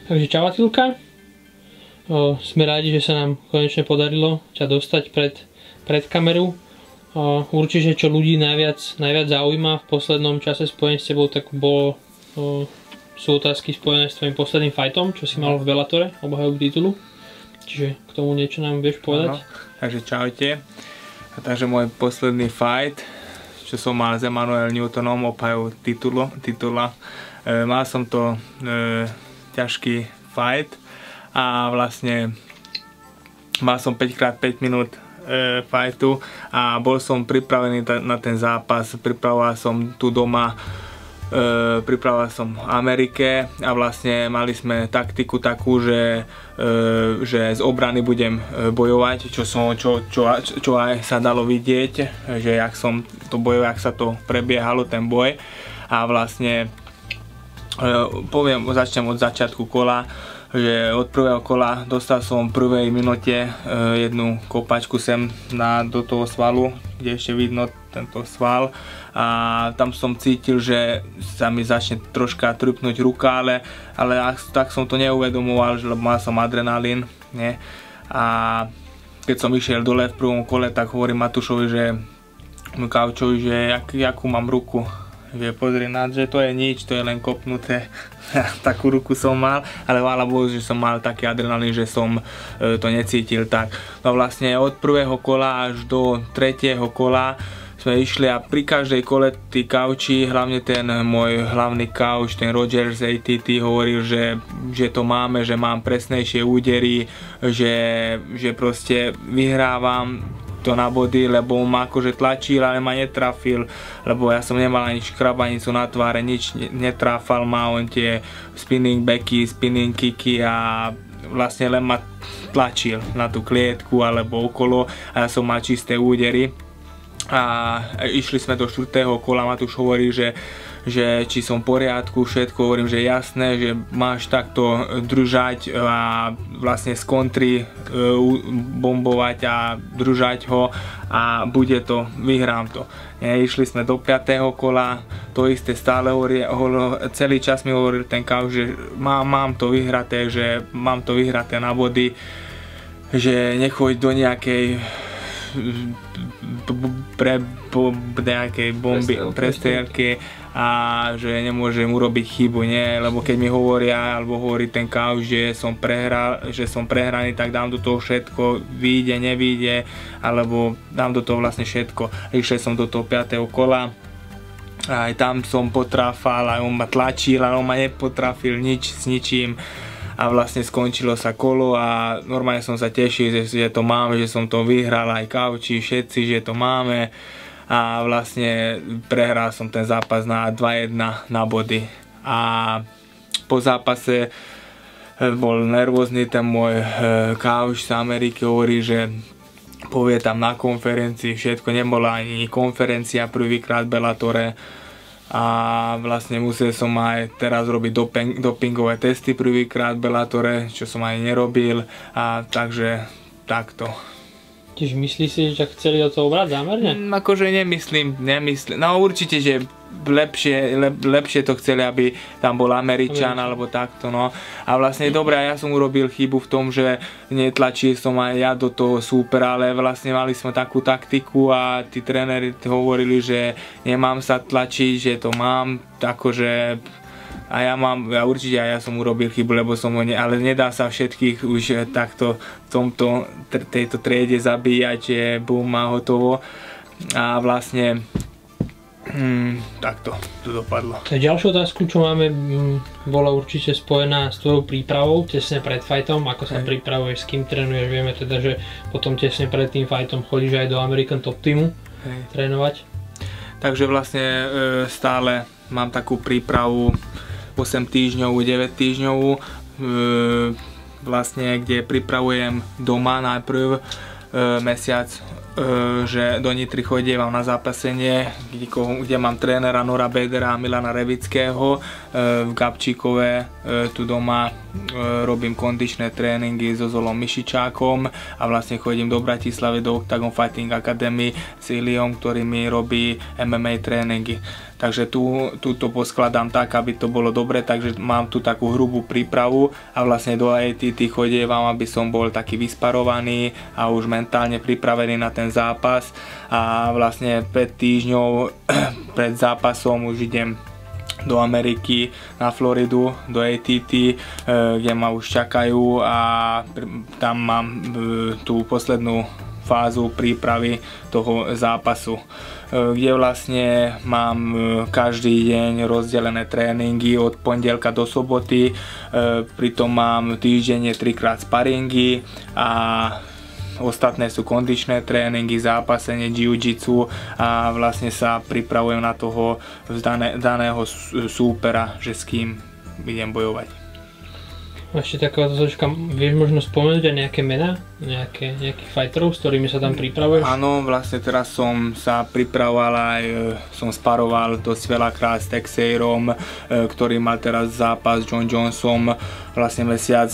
Takže čau Atilka. Sme rádi, že sa nám konečne podarilo ťa dostať pred kameru. Určite čo ľudí najviac zaujíma v poslednom čase spojené s tebou, tak sú otázky spojené s tvojím posledným fightom, čo si mal v Bellatore, obhajobu titulu. Čiže k tomu niečo nám vieš povedať? Takže čaute. Takže môj posledný fight, čo som mal s Emmanuel Newtonom, obhajobu titula. Mal som to ťažký fight a vlastne mal som 5x5 minút fightu a bol som pripravený na ten zápas. Pripravoval som tu doma, pripravoval som v Amerike a vlastne mali sme taktiku takú, že z obrany budem bojovať, čo aj sa dalo vidieť, že jak som to bojoval, jak sa to prebiehalo ten boj. A vlastne začnem od začiatku kola, že od prvého kola dostal som v prvej minúte jednu kopačku sem do toho svalu, kde ešte vidno tento sval, a tam som cítil, že sa mi začne troška trpnúť ruka, ale tak som to neuvedomoval, lebo mal som adrenalín, nie? A keď som išiel dole v prvom kole, tak hovorím Matúšovi, že Kaučovi, že jakú mám ruku, že pozri na, že to je nič, to je len kopnuté. Takú ruku som mal, ale chvála Bohu, že som mal taký adrenalín, že som to necítil tak. No vlastne od prvého kola až do tretieho kola sme išli a pri každej kole tí kauči, hlavne ten môj hlavný kauč, ten Rogers ATT, hovoril, že to máme, že mám presnejšie údery, že proste vyhrávam to na body, lebo ma akože tlačil, ale ma netrafil, lebo ja som nemal ani škrabanicu na tváre, nič netráfal ma, on tie spinning backy, spinning kicky a vlastne len ma tlačil na tú klietku alebo okolo a ja som mal čisté údery. A išli sme do 4. kola, Matúš hovorí, že či som v poriadku, všetko, hovorím, že jasné, že máš takto držať a vlastne z kontry bombovať a držať ho a bude to, vyhrám to. Išli sme do 5. kola, to isté stále hovorí, celý čas mi hovoril ten kauč, že mám to vyhraté, že mám to vyhraté na body, že nechoď do nejakej nejakej bomby, prestrelky a že nemôžem urobiť chybu, nie, lebo keď mi hovoria, alebo hovorí ten kauč, že som prehraný, tak dám do toho všetko, vyjde, nevyjde, alebo dám do toho vlastne všetko. Išiel som do toho 5. kola, aj tam som potráfal, aj on ma tlačil, ale on ma nepotrafil s ničím. A vlastne skončilo sa kolo a normálne som sa tešil, že to máme, že som to vyhral, aj kauči, všetci, že to máme. A vlastne prehral som ten zápas na 2-1 na body. A po zápase bol nervózny ten môj kauč z Ameriky, hovorí, že povie tam na konferencii všetko, nebola ani konferencia prvýkrát v Bellatore. A vlastne musel som aj teraz robiť dopingové testy prvýkrát v Bellatore, čo som aj nerobil, a takže takto. Čiže myslíš si, že chceli o to obrať zámerne? Akože nemyslím, no určite, že lepšie to chceli, aby tam bol Američan alebo takto, no. A vlastne dobre, ja som urobil chybu v tom, že netlačil som aj ja do toho súpera, ale vlastne mali sme takú taktiku a tí tréneri hovorili, že nemám sa tlačiť, že to mám, akože a ja určite aj ja som urobil chybu, lebo som ale nedá sa všetkých už takto v tejto triede zabíjať, že bum a hotovo. A vlastne takto to dopadlo. Ďalšiu otázku, čo máme, bola určite spojená s tvojou prípravou tesne pred fightom, ako sa pripravuješ, s kým trénuješ, vieme teda, že potom tesne pred tým fightom chodíš aj do American Top Teamu trénovať. Takže vlastne stále mám takú prípravu 8 týždňovú, 9 týždňovú, vlastne kde pripravujem doma najprv mesiac, že do Nitry chodievam na zápasenie, kde mám trénera Nora Bedera a Milana Revického. V Gabčíkove tu doma robím kondičné tréningy so Zolom Mišičákom a vlastne chodím do Bratislavy do Octagon Fighting Academy s Iliom, ktorý mi robí MMA tréningy. takže tu to poskladám tak, aby to bolo dobre, takže mám tu takú hrubú prípravu a vlastne do ATT chodievam, aby som bol taký vysparovaný a už mentálne pripravený na ten zápas a vlastne 5 týždňov pred zápasom už idem do Ameriky, na Floridu, do ATT, kde ma už čakajú a tam mám tú poslednú fázu prípravy toho zápasu, kde vlastne mám každý deň rozdelené tréningy od pondelka do soboty, pritom mám týždenne 3-krát sparingy a ostatné sú kondičné tréningy, zápasenie, jiu-jitsu a vlastne sa pripravujem na toho daného súpera, že s kým idem bojovať. Ešte taká otázočka, vieš možno spomenúť aj nejaké mená? Nejakých fighterov, s ktorými sa tam pripravuješ? Áno, vlastne teraz som sa pripravoval aj, som sparoval dosť veľakrát s Texeirom, ktorý mal teraz zápas s John Johnsonom vlastne mesiac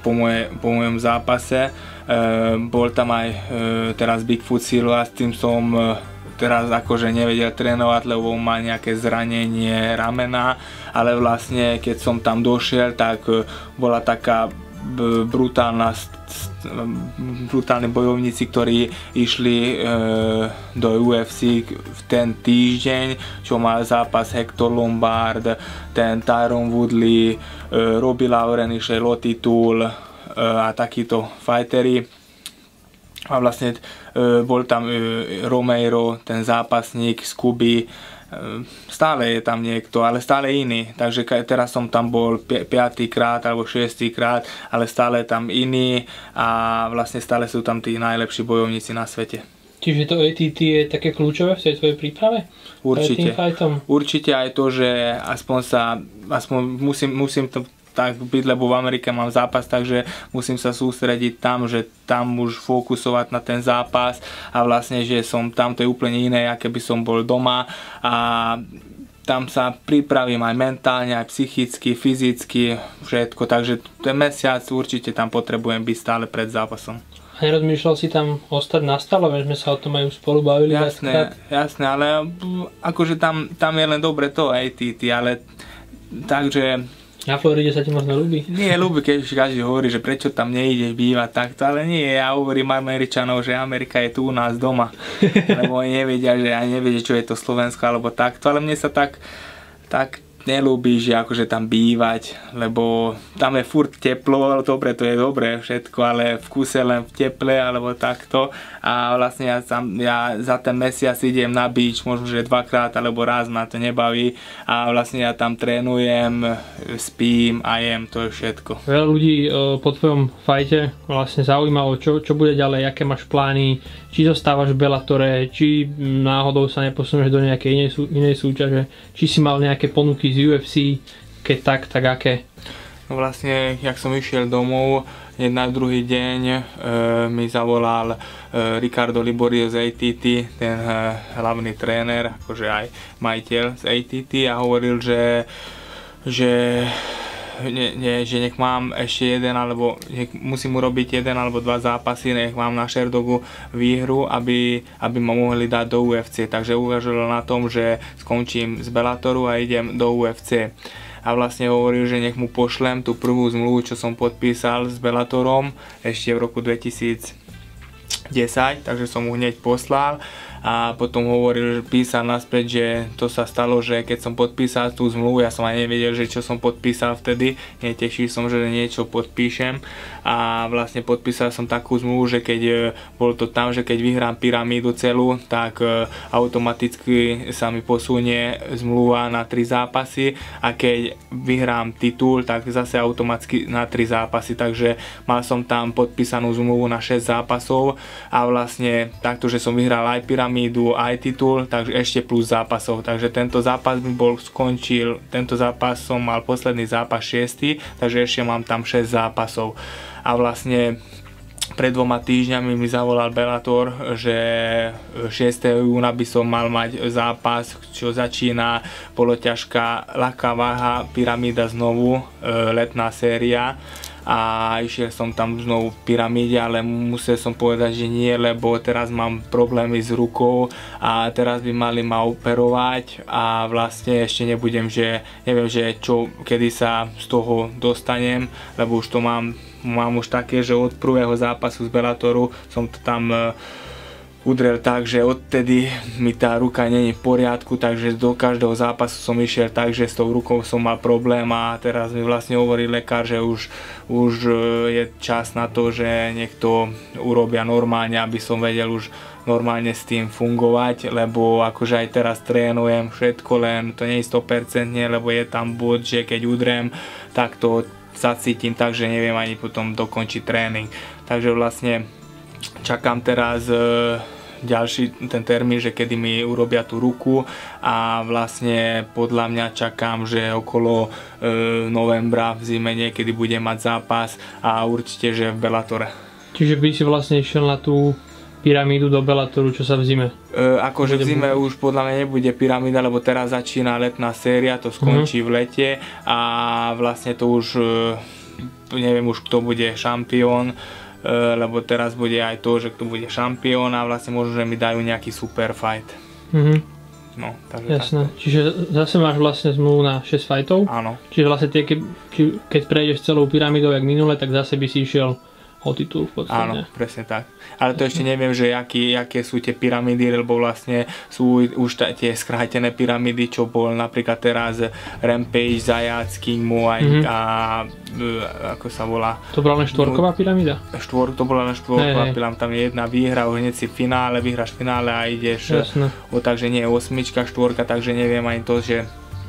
po mojom zápase. Bol tam aj teraz Bigfoot Silva, s tým som teraz akože nevedel trénovať, lebo má nejaké zranenie ramena, ale vlastne keď som tam došiel, tak bola taká brutálni bojovníci, ktorí išli do UFC v ten týždeň, čo mal zápas Hector Lombard, ten Tyron Woodley, Robbie Lauren, išli Lottie Tool a takíto fightery. A vlastne bol tam Romero, ten zápasník z Kuby, stále je tam niekto, ale stále iný, takže teraz som tam bol 5. krát alebo 6. krát, ale stále tam iný a vlastne stále sú tam tí najlepší bojovníci na svete. Čiže to ATT je také kľúčové v tej tvojej príprave? Určite aj to, že aspoň musím to tak byť, lebo v Amerike mám zápas, takže musím sa sústrediť tam, že tam už fokusovať na ten zápas a vlastne, že som tam, to je úplne iné, aké by som bol doma a tam sa pripravím aj mentálne, aj psychicky, fyzicky, všetko, takže ten mesiac určite tam potrebujem byť stále pred zápasom. A nerozmýšľal si tam ostať na stále, veď sme sa o tom aj spolu bavili. Jasné, ale akože tam je len dobre to ATT, ale takže na Floride sa ti možno ľúbi? Nie, ľúbi, keď každý hovorí, že prečo tam neideš bývať takto, ale nie, ja hovorím Američanov, že Amerika je tu u nás doma, lebo oni nevedia, že ani nevedia, čo je to Slovensko alebo takto, ale mne sa tak nelúbi, že akože tam bývať, lebo tam je furt teplo, dobre, to je dobré všetko, ale v kuse len v teple alebo takto a vlastne ja za ten mesiac idem na beach, možno že 2-krát alebo raz, ma to nebaví a vlastne ja tam trénujem, spím a jem, to je všetko. Veľa ľudí po tvojom fajte vlastne zaujímalo, čo bude ďalej, aké máš plány, či zostávaš v Bellatore, či náhodou sa neposuneš do nejakej inej súťaže, či si mal nejaké ponuky z UFC, keď tak aké? No vlastne, jak som išiel domov, na druhý deň mi zavolal Ricardo Liborio z ATT, ten hlavný tréner, akože aj majiteľ z ATT a hovoril, že nech mám ešte jeden alebo musím urobiť 1 alebo 2 zápasy, nech mám na Sherdogu výhru, aby ma mohli dať do UFC, takže uvažoval na tom, že skončím z Bellatoru a idem do UFC a vlastne hovoril, že nech mu pošlem tú prvú zmluvu, čo som podpísal s Bellatorom ešte v roku 2010, takže som mu hneď poslal a potom písal naspäť, že to sa stalo, že keď som podpísal tú zmluvu, ja som aj nevedel, že čo som podpísal vtedy, netešil som, že niečo podpíšem a vlastne podpísal som takú zmluvu, že keď bol to tam, že keď vyhrám pyramídu celú, tak automaticky sa mi posunie zmluva na 3 zápasy a keď vyhrám titul, tak zase automaticky na 3 zápasy, takže mal som tam podpísanú zmluvu na 6 zápasov a vlastne takto, že som vyhral aj pyramídu, aj titul, takže ešte plus zápasov, takže tento zápas mi skončil, tento zápas som mal posledný zápas 6, takže ešte mám tam 6 zápasov a vlastne pred 2 týždňami mi zavolal Bellator, že 6. júna by som mal mať zápas, čo začína poloťažká ľahká váha, pyramída znovu, letná séria. A išiel som tam znovu v pyramíde, ale musel som povedať, že nie, lebo teraz mám problémy s rukou a teraz by mali ma operovať a vlastne ešte nebudem, že neviem, že čo, kedy sa z toho dostanem, lebo už to mám už také, že od prvého zápasu z Bellatoru som to tam udrel tak, že odtedy mi tá ruka není v poriadku, takže do každého zápasu som išiel tak, že s tou rukou som mal problém a teraz mi vlastne hovorí lekár, že už je čas na to, že nech to urobia normálne, aby som vedel už normálne s tým fungovať, lebo akože aj teraz trénujem všetko, len to nie je 100%, lebo je tam bod, že keď udrem, tak to zacítim tak, že neviem ani potom dokončiť tréning. Takže vlastne čakám teraz ďalší ten termín, že kedy mi urobia tú ruku a vlastne podľa mňa čakám, že okolo novembra v zime niekedy budem mať zápas a určite, že v Bellatore. Čiže by si vlastne išiel na tú pyramídu do Bellatoru, čo sa v zime? Akože v zime už podľa mňa nebude pyramída, lebo teraz začína letná séria, to skončí v lete a vlastne to už neviem už kto bude šampión, lebo teraz bude aj to, že kto bude šampión a vlastne možno, že mi dajú nejaký super fight. No, takže jasné. Takto. Čiže zase máš vlastne zmluvu na 6 fightov? Áno. Čiže vlastne keď prejdeš celou pyramidou jak minule, tak zase by si išiel o titul v podstate. Áno, presne tak. Ale to ešte neviem, že aké sú tie pyramídy, lebo vlastne sú už tie skrátené pyramídy, čo bol napríklad teraz Rampage, Zajac, King Mo a ako sa volá. To bola len štvorková pyramída? To bola len štvorková pyramída, tam je jedna výhra, hneď si v finále, vyhráš v finále a ideš. Takže nie je 8, 4, takže neviem ani to, že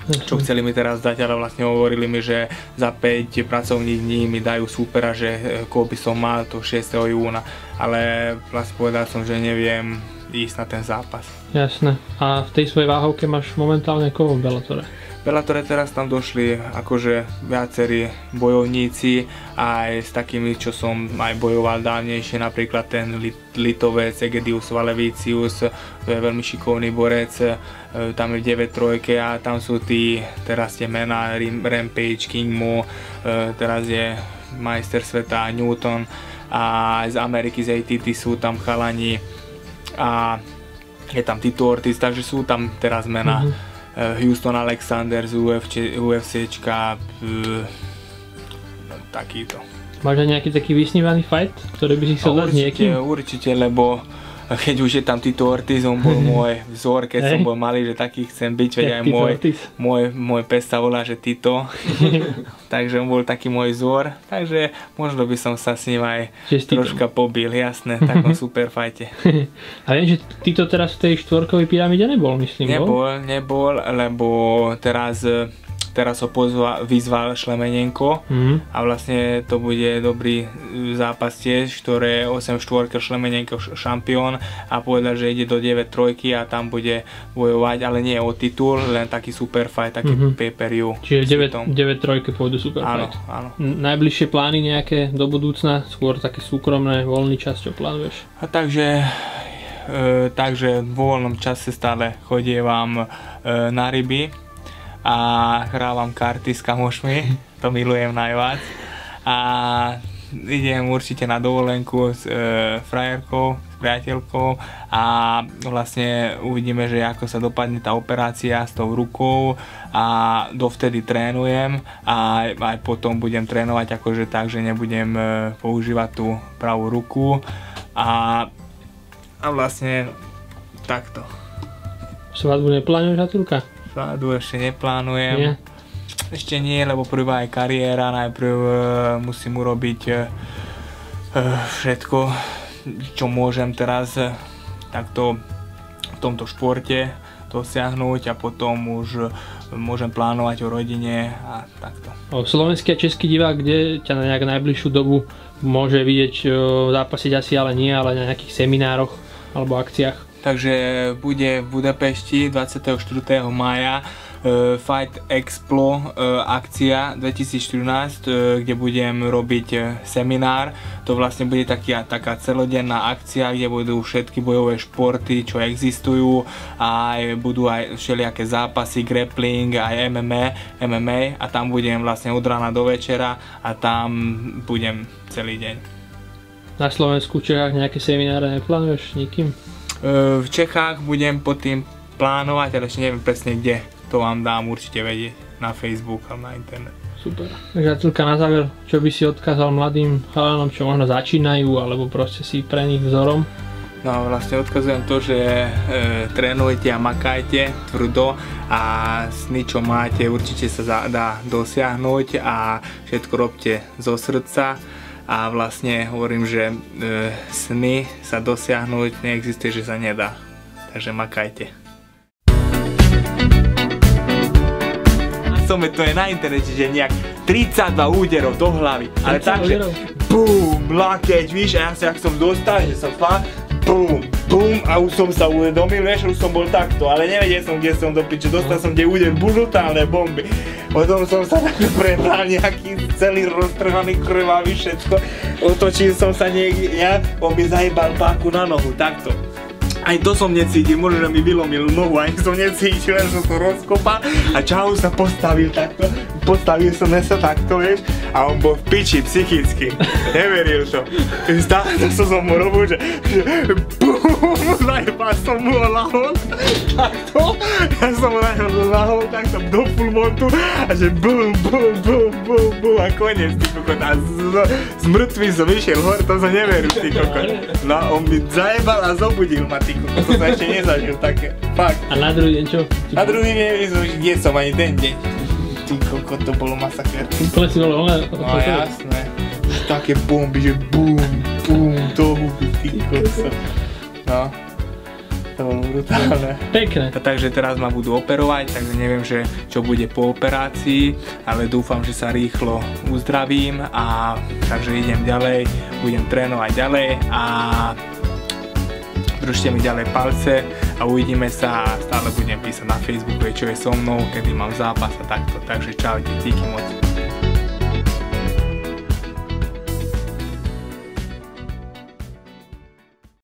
čo chceli mi teraz dať, ale vlastne hovorili mi, že za 5 pracovných dní mi dajú supera, že koho by som mal to 6. júna, ale vlastne povedal som, že neviem ísť na ten zápas. Jasné. A v tej svojej váhovke máš momentálne koho v Bellatore? V Bellatore teraz tam došli akože viacerí bojovníci aj s takými, čo som aj bojoval dávnejšie, napríklad ten Litovec Egedius Valevicius, to je veľmi šikovný borec, tam je v 9-3 a tam sú teraz tie mená Rampage, King Mo, teraz je majster sveta Newton a z Ameriky z ATT sú tam chalani a je tam Tito Ortiz, takže sú tam teraz mená. Houston Alexander z UFCčka, takýto. Máš aj nejaký taký vysnívaný fight, ktorý by si chcel dať niekým? Určite, lebo keď už je tam Tito Ortiz, on bol môj vzor, keď som bol malý, že taký chcem byť, veď aj môj pes sa volá, že Tito, takže on bol taký môj vzor, takže možno by som sa s ním aj troška pobil, jasné, v takom super fajte. A viem, že Tito teraz v tej štvorkovej pyramíde nebol, myslím, Nebol, lebo teraz ho vyzval Šlemenenko a vlastne to bude dobrý zápas tiež, ktoré 8-4 Šlemenenko šampión a povedal, že ide do 9-3 a tam bude bojovať, ale nie o titul, len taký super fight, taký pay-per-view. Čiže 9-3 pôjdu super fight. Áno. Najbližšie plány nejaké do budúcna, skôr také súkromné, voľný čas, čo plánuješ? A takže v voľnom čase stále chodievam na ryby a hrávam karty s kamošmi, to milujem najviac a idem určite na dovolenku s frajerkou, s priateľkou a vlastne uvidíme, že ako sa dopadne tá operácia s tou rukou a dovtedy trénujem a aj potom budem trénovať akože tak, že nebudem používať tú pravú ruku a vlastne takto. Svadbu neplánuješ, Atulka? Svadbu ešte neplánujem. Ešte nie, lebo prvá je kariéra, najprv musím urobiť všetko, čo môžem teraz takto v tomto športe dosiahnuť a potom už môžem plánovať o rodine a takto. Slovenský a český divák, kde ťa na nejakú najbližšiu dobu môže vidieť zápasiť asi, ale nie, ale na nejakých seminároch alebo akciách? Takže bude v Budapešti 24. mája Fight Expo akcia 2014, kde budem robiť seminár. To vlastne bude taká celodenná akcia, kde budú všetky bojové športy, čo existujú, a budú aj všelijaké zápasy, grappling, aj MMA, a tam budem vlastne od rána do večera a tam budem celý deň. Na Slovensku, Čechách nejaké semináre neplánuješ nikým? V Čechách budem pod tým plánovať, ale ešte neviem presne kde. To vám dám určite vedieť na Facebook a na internet. Super. Takže Atilka, na záver, čo by si odkázal mladým chalanom, čo možno začínajú, alebo proste si pre nich vzorom? No vlastne odkazujem to, že trénujte a makajte tvrdo a sny, čo máte, určite sa dá dosiahnuť a všetko robte zo srdca. A vlastne hovorím, že sny sa dosiahnuť neexistuje, že sa nedá. Takže makajte. To je na internete, že nejak 32 úderov do hlavy, ale takže BUM, lakeť, víš, a ja sa, jak som dostal, že som fakt BUM, BUM, a už som sa uvedomil, vieš, už som bol takto, ale nevedel som, kde som do piče, dostal som kde úder, brutálne bomby. Potom som sa takto prebral, nejaký celý roztrhaný, krvavý, všetko, otočil som sa niekde, on mi zajebal páku na nohu, takto. Aj to som necítil, možno, že mi vylomil nohu, ani som necítil, len som to rozkopal a čau sa postavil takto, postavil som sa takto, vieš, a on bol v piči psychicky, neveril to. Stále to som mu robil, že BUM, najebal som mu lahol, takto, ja som mu lahol takto do full montu a že BUM, BUM, BUM, BUM, BUM a koniec, ty kokot, a z mŕtvy som išiel hore, to som neveril, ty kokot. No, on mi zajebal a zobudil ma, ty kokot, to som ešte nezažil také, fakt. A na druhý deň čo? Na druhý deň, kde som ani ten deň. Ty kokot, to bolo masakér. Úplne si bolo ono? No jasné. Také bomby, že BUM, BUM, do huby, ty kokot. No. To bolo brutálne. Pekné. Takže teraz ma budú operovať, takže neviem, že čo bude po operácii, ale dúfam, že sa rýchlo uzdravím, a takže idem ďalej, budem trénovať ďalej a držte mi ďalej palce a uvidíme sa, a stále budem písať na Facebooku, čo je so mnou, kedy mám zápas a takto. Takže čaute, díky moc.